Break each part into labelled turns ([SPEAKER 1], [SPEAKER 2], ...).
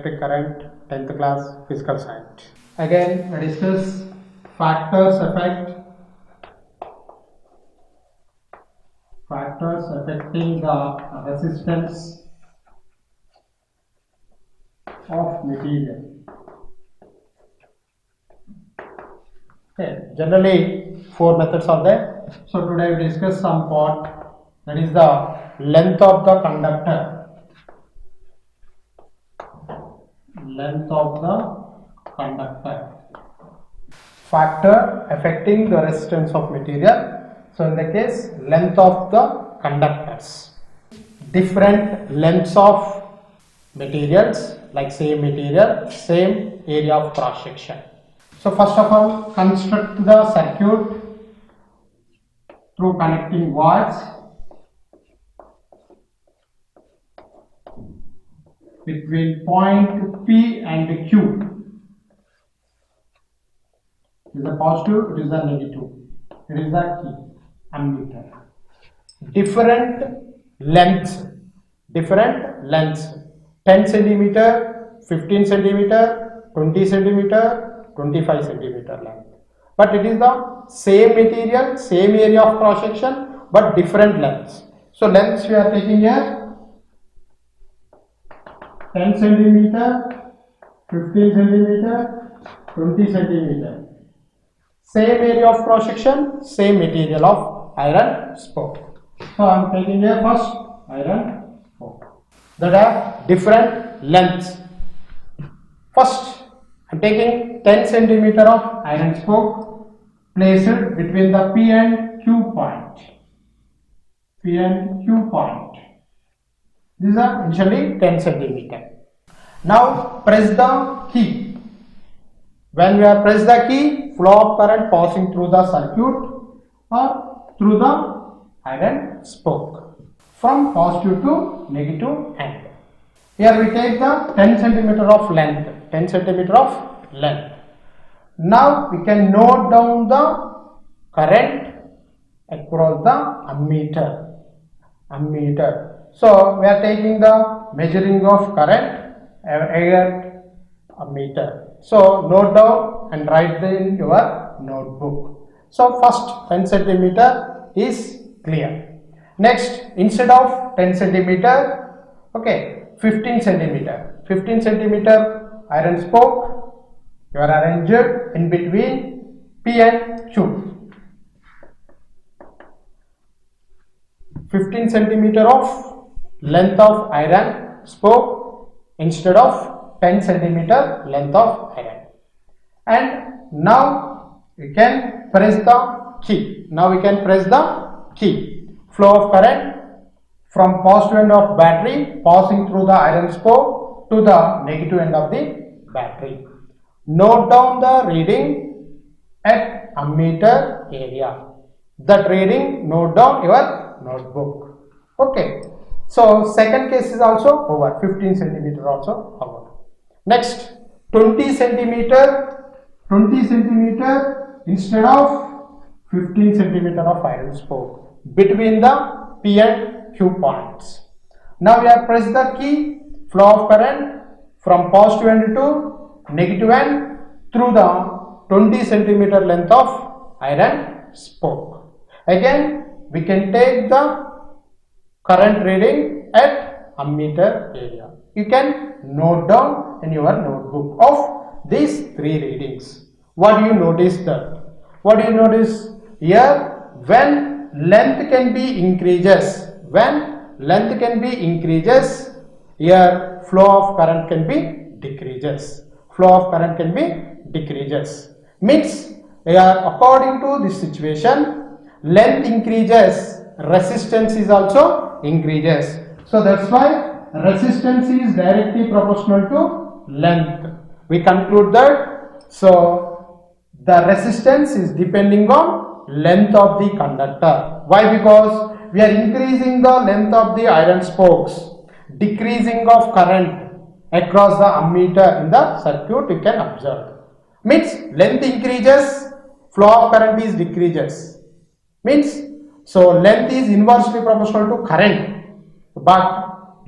[SPEAKER 1] electric current, 10th class physical science. Again, we discuss factors affecting the resistance of material. Okay, generally 4 methods are there. So today we discuss some part, that is the length of the conductor. Length of the conductor. Factor affecting the resistance of material. So in the case, length of the conductors. Different lengths of materials, like same material, same area of cross section. So first of all, construct the circuit through connecting wires between point P and Q. It is a positive, it is a negative. It is the key ammeter. Different lengths, 10 centimeter, 15 centimeter, 20 centimeter, 25 centimeter length. But it is the same material, same area of cross section, but different lengths. So lengths we are taking here 10 centimeter, 15 centimeter, 20 centimeter. Same area of cross section, same material of iron spoke. So I am taking here first iron spoke. That are different lengths. First, I am taking 10 centimeter of iron spoke, place it between the P and Q point. P and Q point. These are initially 10 centimeter. Now press the key. When we are press the key, flow of current passing through the circuit or through the iron spoke from positive to negative end. Here we take the 10 centimeter of length. 10 centimeter of length. Now we can note down the current across the ammeter. So we are taking the measuring of current at ammeter. So note down and write in your notebook. So first 10 centimeter is clear. Next, instead of 10 centimeter, okay, 15 centimeter. 15 centimeter iron spoke, you are arranged in between P and Q. 15 centimeter of length of iron spoke instead of 10 centimeter length of iron. And now we can press the key. Flow of current from positive end of battery passing through the iron spoke to the negative end of the battery. Note down the reading at ammeter area. That reading note down your notebook. Okay. So second case is also over. 15 centimeter also over. Next, 20 centimeter instead of 15 centimeter of iron spoke between the P and Q points. Now we have pressed the key. Flow of current from positive end to negative end through the 20 centimeter length of iron spoke. Again, we can take the current reading at ammeter area. You can note down in your notebook of these 3 readings. What do you notice that? What do you notice here? When length can be increases, here flow of current can be decreases. Means here according to this situation, length increases, resistance is also increases. So that's why resistance is directly proportional to length. We conclude that. So the resistance is depending on length of the conductor. Why? Because we are increasing the length of the iron spokes, decreasing of current across the ammeter in the circuit. You can observe. Means length increases, flow of current is decreases. Means so length is inversely proportional to current, but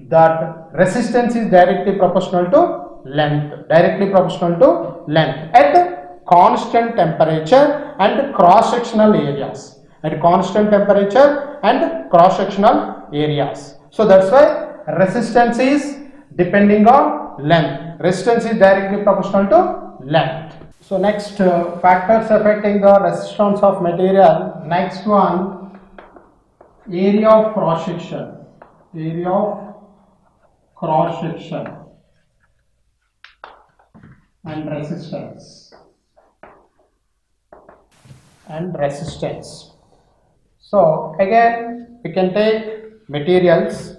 [SPEAKER 1] that resistance is directly proportional to length, directly proportional to length at constant temperature and cross-sectional areas. At constant temperature and cross-sectional areas. So that's why resistance is depending on length. Resistance is directly proportional to length. So next factors affecting the resistance of material. Next one, area of cross section. Area of cross section and resistance. So again we can take materials,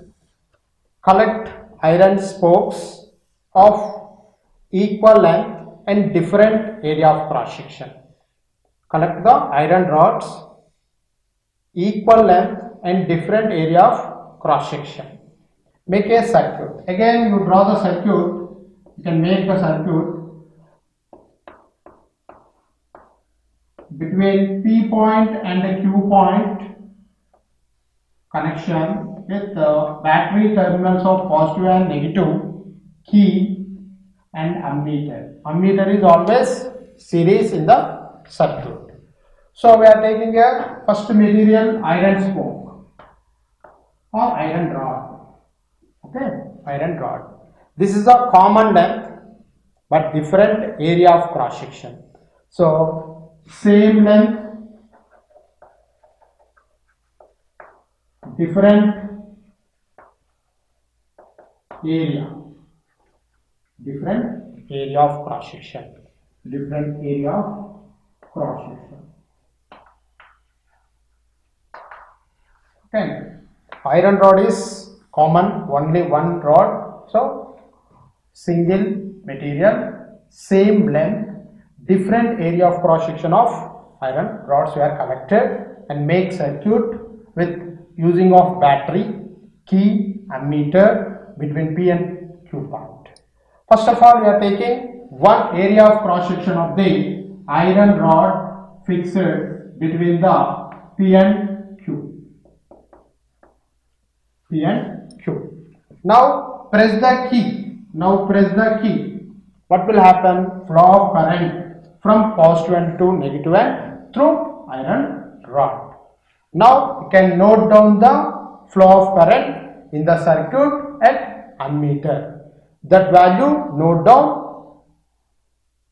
[SPEAKER 1] collect iron spokes of equal length and different area of cross section. Collect the iron rods, equal length and different area of cross section. Make a circuit. Again you draw the circuit, you can make the circuit between P point and the Q point connection with the battery terminals of positive and negative, key and ammeter. Ammeter is always series in the circuit. So we are taking a first material, iron spoke or iron rod. Okay, iron rod. This is a common length but different area of cross section. So same length, different area of cross section. Different area of cross section. Okay. Iron rod is common, only one rod. So single material, same length, different area of cross section of iron rods were collected and make circuit with using of battery, key, ammeter between P and Q point. First of all, we are taking one area of cross section of the iron rod fixed between the P and Q. Now press the key. What will happen? Flow of current from positive end to negative end through iron rod. Now you can note down the flow of current in the circuit at ammeter. That value note down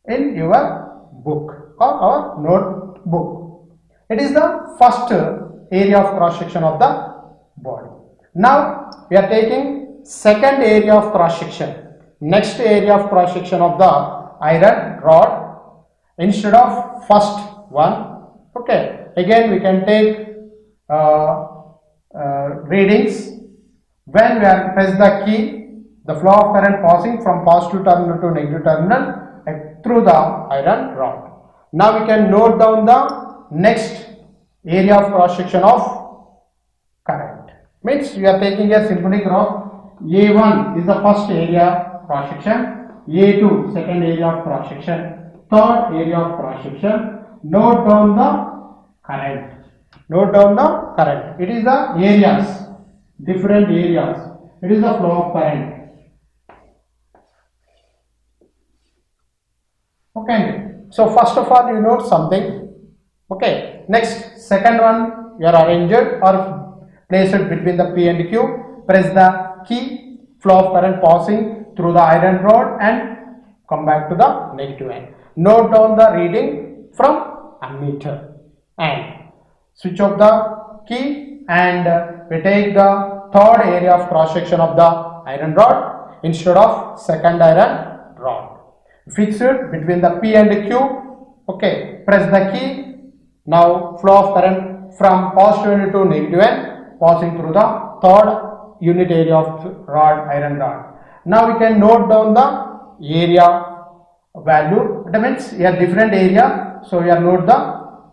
[SPEAKER 1] in your book or our notebook. It is the first area of cross section of the body. Now we are taking second area of cross section. Next area of cross section of the iron rod instead of first one. Okay, again we can take readings. When we are press the key, the flow of current passing from positive terminal to negative terminal through the iron rod. Now we can note down the next area of cross section of current. Means we are taking a symbolic graph. A1 is the first area cross section, A2 second area of cross section, third area of cross section. Note down the current. It is the areas, different areas. It is the flow of current. Okay. So first of all, you note something. Okay. Next, second one, you are arranged or place it between the P and Q. Press the key. Flow of current passing through the iron rod and come back to the negative end. Note down the reading from ammeter and switch off the key and we take the third area of cross section of the iron rod instead of second iron rod. Fix it between the P and Q. Okay, press the key. Now flow of current from positive to negative end passing through the third unit area of rod, iron rod. Now we can note down the area value. That means a different area. So we are note the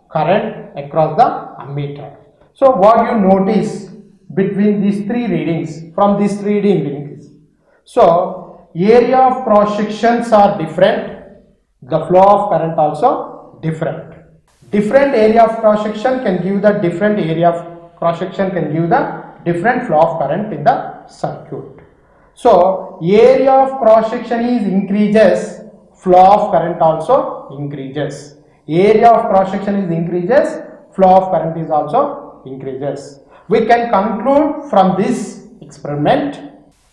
[SPEAKER 1] current across the ammeter. So what you notice between these three readings, from these three readings, so area of cross sections are different, the flow of current also different. Different area of cross section can give the different area of cross section can give the different flow of current in the circuit. So area of cross section is increases, flow of current also increases. Area of cross section is increases, flow of current is also increases. We can conclude from this experiment,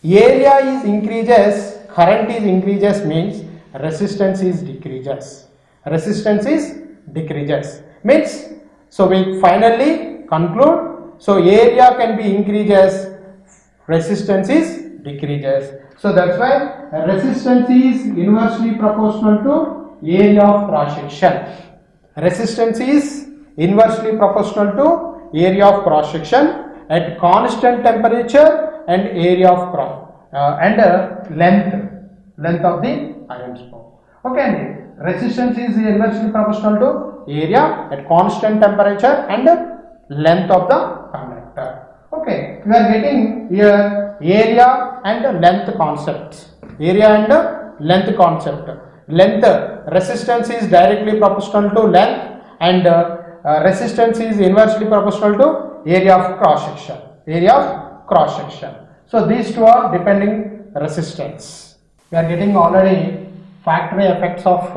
[SPEAKER 1] area is increases, current is increases means resistance is decreases. Resistance is decreases means, so we finally conclude, so area can be increases, resistance is decreases. So that's why resistance is inversely proportional to area of cross section. Resistance is inversely proportional to area of cross section at constant temperature and area of cross length of the iron spoke. Okay, resistance is inversely proportional to area at constant temperature and length of the conductor. Okay, we are getting here area and length concepts. Area and length concept. Length, resistance is directly proportional to length, and resistance is inversely proportional to area of cross section. Area of cross section. So these two are depending resistance. We are getting already factory effects of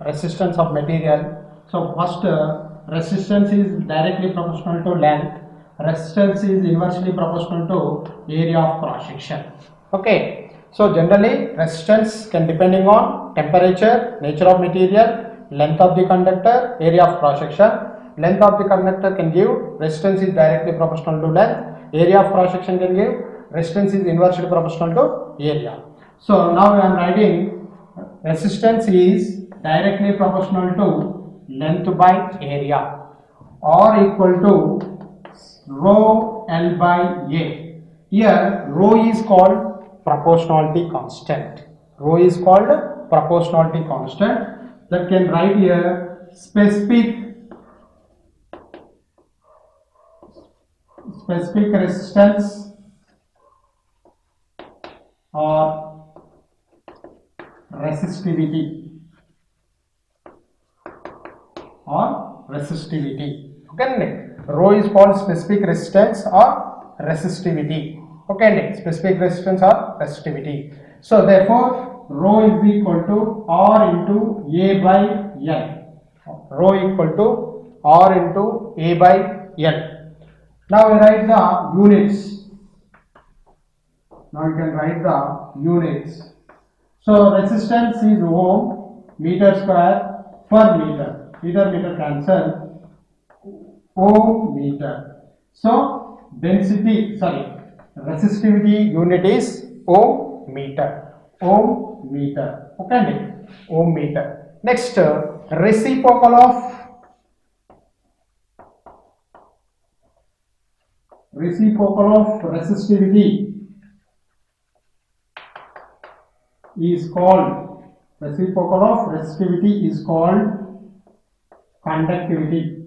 [SPEAKER 1] resistance of material. So first, resistance is directly proportional to length. Resistance is inversely proportional to area of cross section. Okay, so generally resistance can depending on temperature, nature of material, length of the conductor, area of cross section. Length of the conductor can give resistance is directly proportional to length. Area of cross section can give resistance is inversely proportional to area. So now I am writing resistance is directly proportional to length by area, or equal to rho L by A. Here rho is called proportionality constant. Rho is called proportionality constant. That can write here specific resistance or resistivity Okay, rho is called specific resistance or resistivity. Okay, specific resistance or resistivity. So therefore rho is equal to R into A by L. Rho equal to R into A by L. Now we write the units. Now you can write the units. So resistance is ohm, meter square per meter. Meter cancel. Ohm meter. So density, resistivity unit is ohm meter. Ohm meter. Okay, ohm meter. Next, reciprocal of resistivity is called conductivity.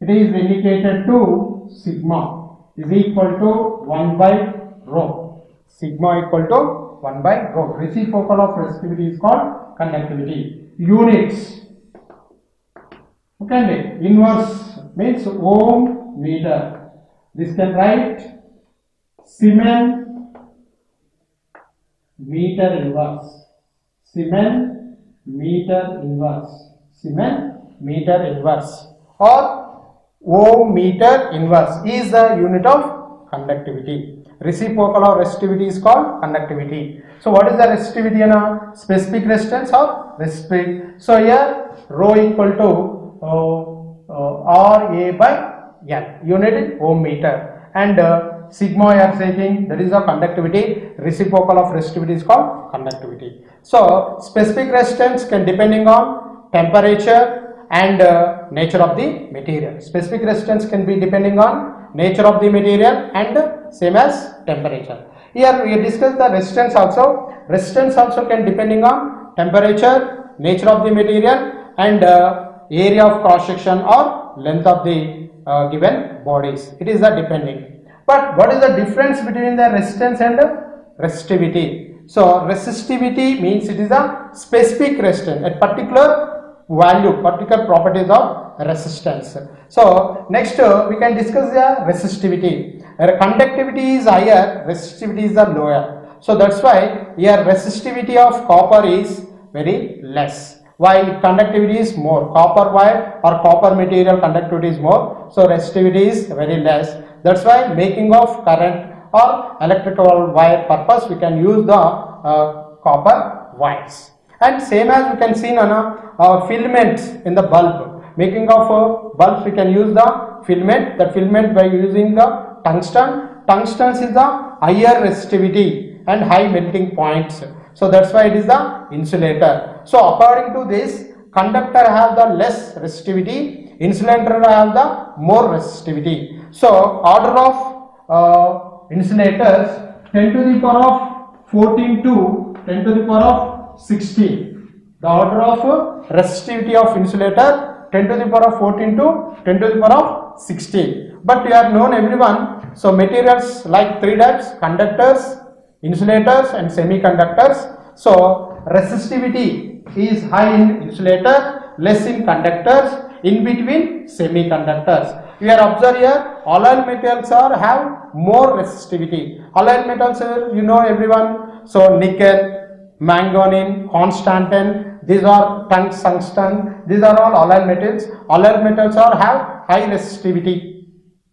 [SPEAKER 1] It is indicated to sigma is equal to 1 by rho. Sigma equal to 1 by rho. Reciprocal of resistivity is called conductivity. Units. Okay, inverse means ohm meter. This can write Siemens meter inverse. Siemens meter inverse. Siemens meter inverse or ohm meter inverse is the unit of conductivity. Reciprocal of resistivity is called conductivity. So what is the resistivity in a specific resistance or resistivity? So here rho equal to R A by L, unit in ohm meter, and sigma I am saying that is the conductivity. Reciprocal of resistivity is called conductivity. So specific resistance can depending on temperature and nature of the material. Specific resistance can be depending on nature of the material and same as temperature. Here we discuss the resistance also. Resistance also can depending on temperature, nature of the material, and area of cross section or length of the given bodies. It is the depending. But what is the difference between the resistance and resistivity? So resistivity means it is a specific resistance, a particular value, particular properties of resistance. So next we can discuss the resistivity. Conductivity is higher, resistivity is the lower. So that's why here resistivity of copper is very less, while conductivity is more. Copper wire or copper material conductivity is more, so resistivity is very less. That's why making of current or electrical wire purpose we can use the copper wires. And same as we can see on filaments in the bulb. Making of bulbs we can use the filament. The filament by using the tungsten. Tungsten is the higher resistivity and high melting points. So that's why it is the insulator. So according to this, conductor have the less resistivity, insulator have the more resistivity. So order of insulators 10 to the power of 14 to 10 to the power of 16. The order of resistivity of insulator 10 to the power of 14 to 10 to the power of 16. But you have known everyone, so materials like three types: conductors, insulators and semiconductors. So resistivity is high in insulator, less in conductors, in between semiconductors. We are observe here alloy metals have more resistivity. Alloy metals, you know everyone, so nickel, manganese, constantan, these are tungsten, these are all alloy metals. Alloy metals have high resistivity.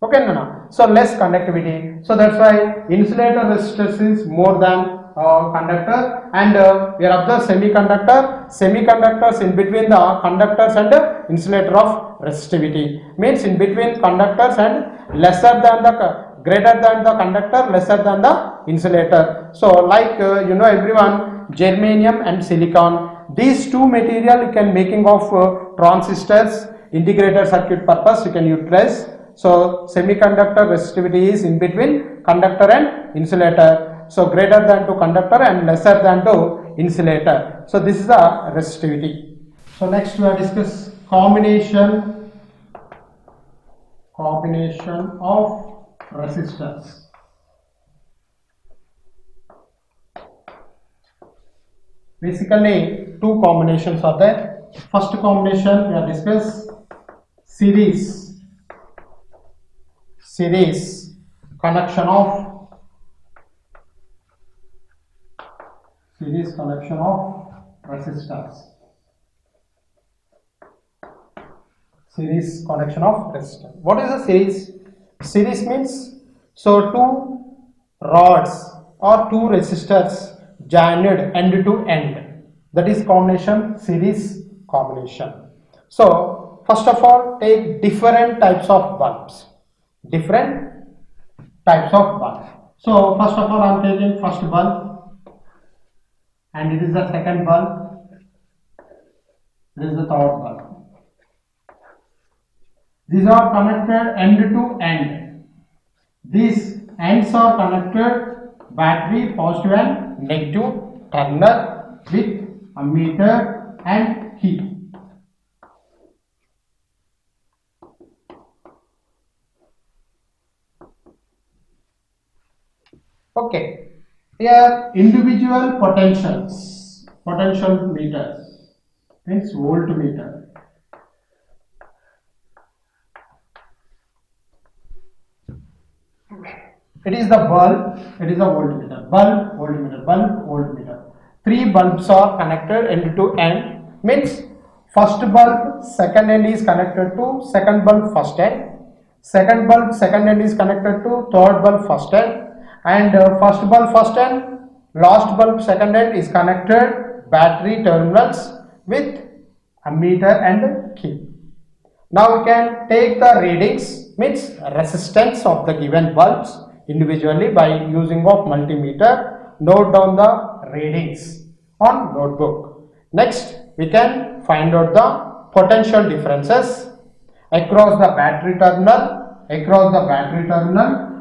[SPEAKER 1] Okay, no. So less conductivity. So that's why insulator resistance is more than conductor. And we are observe semiconductor. Semiconductors in between the conductors and insulator of resistivity. Means in between conductors and lesser than the greater than the conductor, lesser than the insulator. So like you know everyone, germanium and silicon. These two material you can making of transistors, integrated circuit purpose you can utilize. So semiconductor resistivity is in between conductor and insulator. So greater than to conductor and lesser than to insulator. So this is the resistivity. So next we will discuss combination of resistors. Basically two combinations are there. First combination we have discussed series connection of resistors. Series connection of resistors. What is a series? Series means so two rods or two resistors joined end to end. That is combination, series combination. So first of all, take different types of bulbs. So first of all, I am taking first bulb, and it is the second bulb, this is the third bulb. These are connected end to end. These ends are connected battery positive and negative terminal with ammeter and key. Okay, here individual potentials, potential meters means voltmeter. It is the bulb, it is a voltmeter, bulb, voltmeter. Three bulbs are connected end to end, means first bulb second end is connected to second bulb first end, second bulb second end is connected to third bulb first end, and first bulb first end, last bulb second end is connected battery terminals with ammeter and key. Now we can take the readings, means resistance of the given bulbs individually by using of multimeter. Note down the readings on notebook. Next we can find out the potential differences across the battery terminal,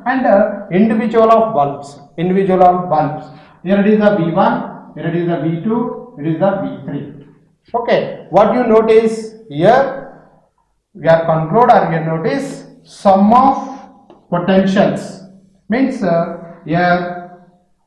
[SPEAKER 1] and individual of bulbs. Here it is the V1, here it is the V2, it is the V3. Okay, what you notice here, we are conclude or we notice sum of potentials, means here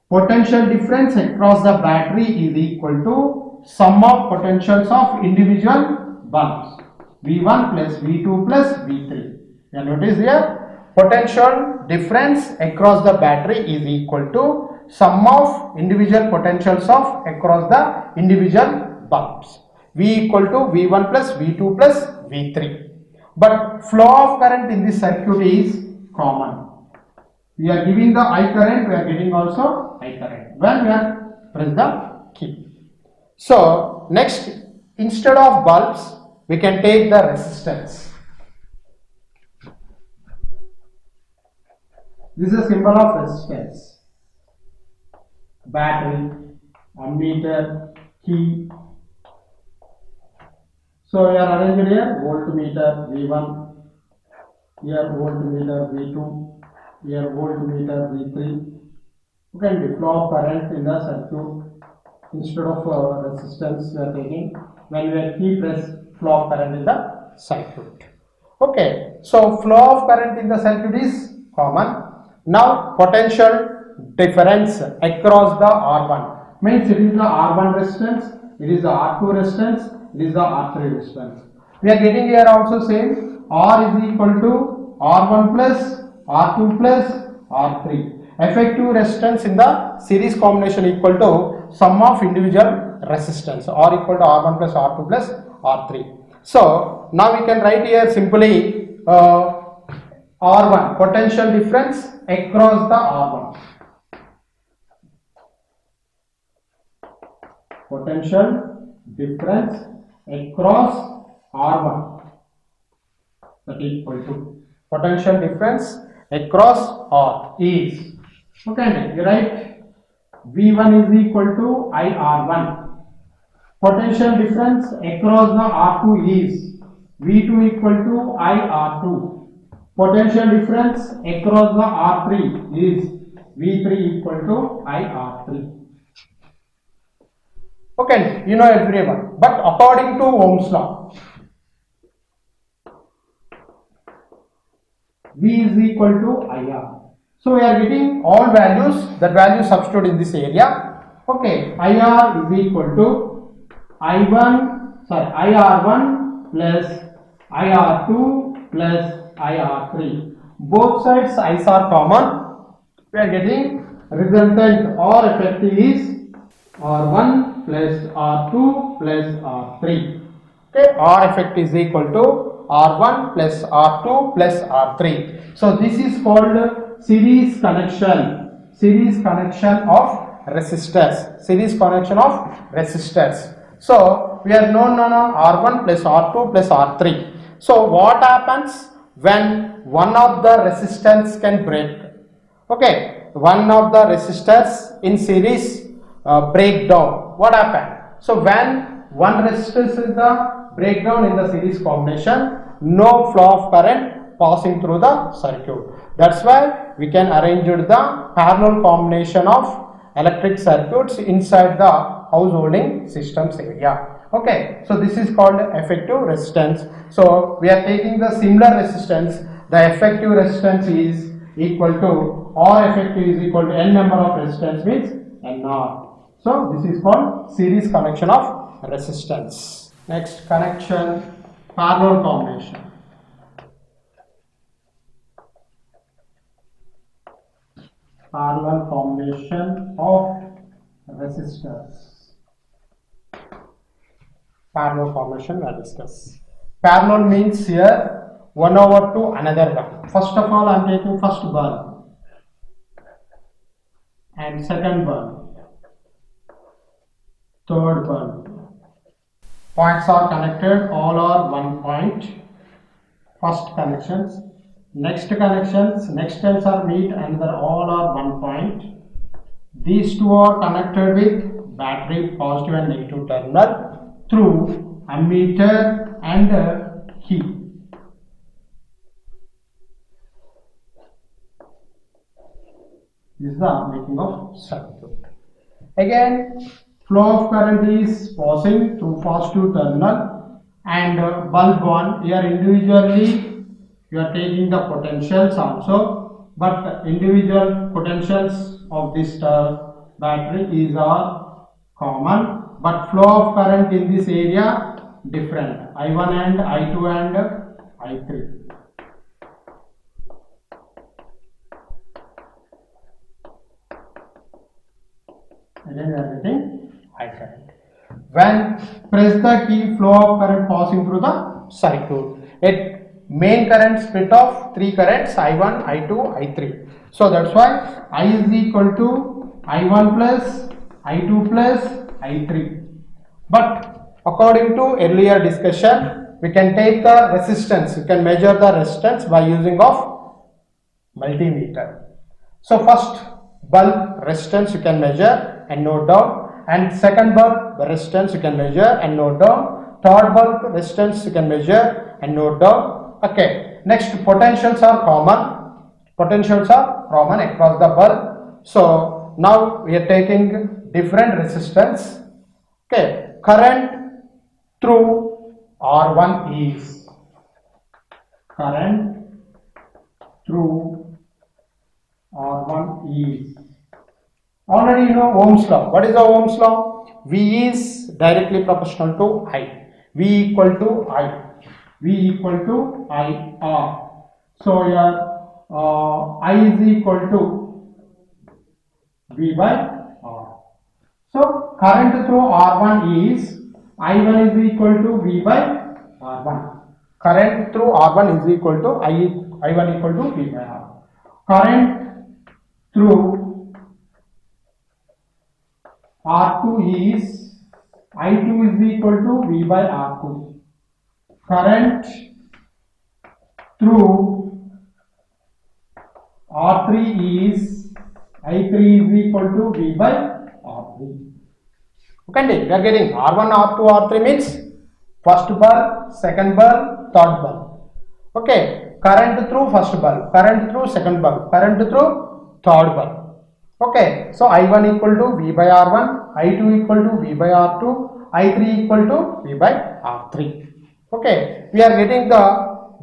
[SPEAKER 1] potential difference across the battery is equal to sum of potentials of individual bulbs. V1 plus V2 plus V3. You notice here, potential difference across the battery is equal to sum of individual potentials of across the individual bulbs. V equal to V1 plus V2 plus V3. But flow of current in this circuit is common. We are giving the I current, we are getting also I current when we are press the key. So next, instead of bulbs, we can take the resistance. This is a symbol of resistance. Battery, ammeter, key. So we are arranged here voltmeter V1, here voltmeter V2, here voltmeter V3. You can the flow of current in the circuit instead of resistance we are taking when we are key press flow of current in the circuit. Okay, so flow of current in the circuit is common. Now potential difference across the R1 means it is the R1 resistance, it is the R2 resistance, it is the R3 resistance. We are getting here also same, R is equal to R1 plus R2 plus R3. Effective resistance in the series combination equal to sum of individual resistance, R equal to R1 plus R2 plus R3. So now we can write here simply R1 potential difference across the R1. Potential difference across R1, that is equal to potential difference across R is, okay, you write V1 is equal to IR1. Potential difference across the R2 is V2 equal to IR2. Potential difference across the R3 is V3 equal to IR3. Okay, you know everyone, but according to Ohm's law, V is equal to IR. So we are getting all values, that value substitute in this area. Okay, IR is equal to IR1 plus IR2 plus IR3. Both sides I's are common. We are getting resultant or effective is R1 plus R2 plus R3. Okay, R effect is equal to R1 plus R2 plus R3. So this is called series connection. Series connection of resistors. Series connection of resistors. So we are known R1 plus R2 plus R3. So what happens when one of the resistance can break? Okay, one of the resistors in series break down. What happened? So when one resistance is the breakdown in the series combination, no flow of current passing through the circuit. That's why we can arrange the parallel combination of electric circuits inside the householding systems area. Okay, so this is called effective resistance. So we are taking the similar resistance. The effective resistance is equal to R effective is equal to N number of resistance means NR. So this is called series connection of resistance. Next connection, parallel combination. Parallel combination of resistors. Parallel combination we will discuss. Parallel means here one over to another one. First of all, I am taking first bulb and second bulb, third bulb. Points are connected, all are one point. First connections, next connections, next ends are meet and all are one point. These two are connected with battery positive and negative terminal through ammeter and key. This is the making of circuit. Again, flow of current is passing through positive terminal and bulb 1. Here individually you are taking the potentials also, but individual potentials of this battery is all common, but flow of current in this area different, I1 and I2 and I3. And then we are getting I current. When press the key, flow of current passing through the circuit. It main current split of three currents, I1, I2, I3. So that's why I is equal to I1 plus I2 plus I3. But according to earlier discussion, we can take the resistance. We can measure the resistance by using of multimeter. So first bulb resistance you can measure and note down, and second bulb resistance you can measure and note down, third bulb resistance you can measure and note down. Okay, next potentials are common. Potentials are common across the bulb. So now we are taking different resistance. Okay, current through R1 is current through R1 is, already you know Ohm's law. What is the Ohm's law? V is directly proportional to I. V equal to I. V equal to IR. So here I is equal to V by R. So current through R1 is I1 is equal to V by R1. Current through R1 is equal to I1 equal to V by R. Current through R2 is I2 is equal to V by R2. Current through R3 is I3 is equal to V by R3. Okay, we are getting R1, R2, R3 means first bulb, second bulb, third bulb. Okay, current through first bulb, current through second bulb, current through third bulb. Okay, so I1 equal to V by R1, I2 equal to V by R2, I3 equal to V by R3. Okay, we are getting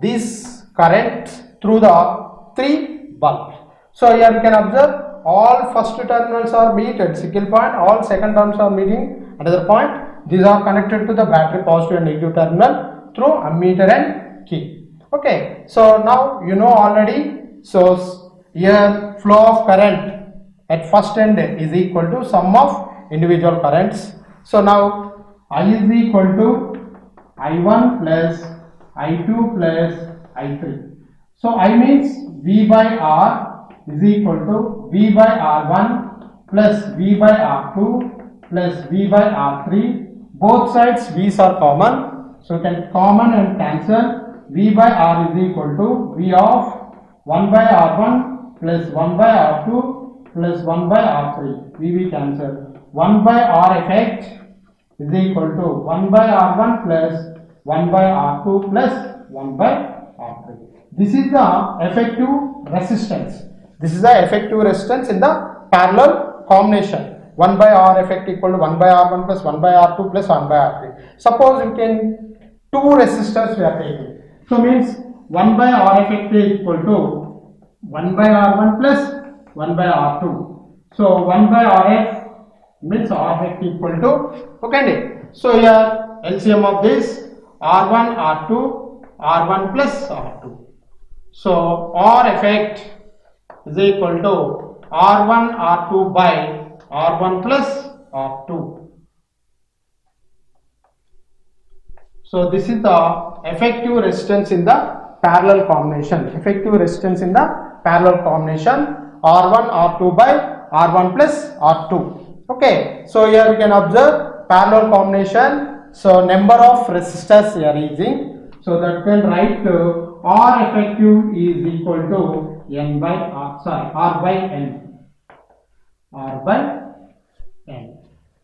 [SPEAKER 1] this current through the three bulbs. So here you can observe all first terminals are meet at single point, all second terms are meeting another point. These are connected to the battery positive and negative terminal through ammeter and key. Okay, so now you know already. So here flow of current at first end is equal to sum of individual currents. So now I is equal to I1 plus I2 plus I3. So I means V by R is equal to V by R1 plus V by R2 plus V by R3. Both sides V's are common. So you can common and cancel. V by R is equal to V of 1 by R1 plus 1 by R2 plus 1 by R3. V cancel. 1 by R effect is equal to 1 by R1 plus 1 by R2 plus 1 by R3. This is the effective resistance. This is the effective resistance in the parallel combination. 1 by R effect equal to 1 by R1 plus 1 by R2 plus 1 by R3. Suppose you can two resistors we are taking. So means 1 by R effect is equal to 1 by R1 plus 1 by R2. So 1 by RF means R effect equal to, okay. So here LCM of this R1, R2, R1 plus R2. So R effect is equal to R1, R2 by R1 plus R2. So this is the effective resistance in the parallel combination. Effective resistance in the parallel combination R1, R2 by R1 plus R2. Okay. So here we can observe parallel combination. So number of resistors we are using. So that can write R effective is equal to N by R, sorry, R by N. R by N.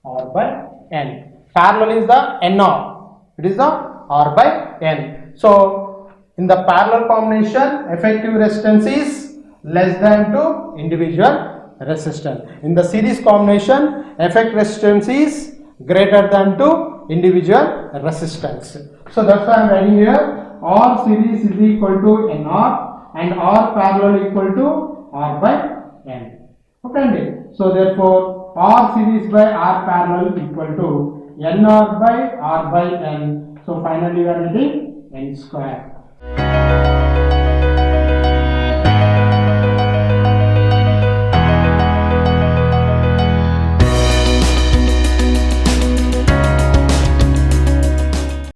[SPEAKER 1] R by N. Parallel is the NR. It is the R by N. So in the parallel combination, effective resistance is less than to individual resistance. In the series combination, effective resistance is greater than to individual resistance. So that's why I am writing here R series is equal to NR and R parallel equal to R by N. Okay. So therefore R series by R parallel equal to NR by R by N. So finally we are getting n square.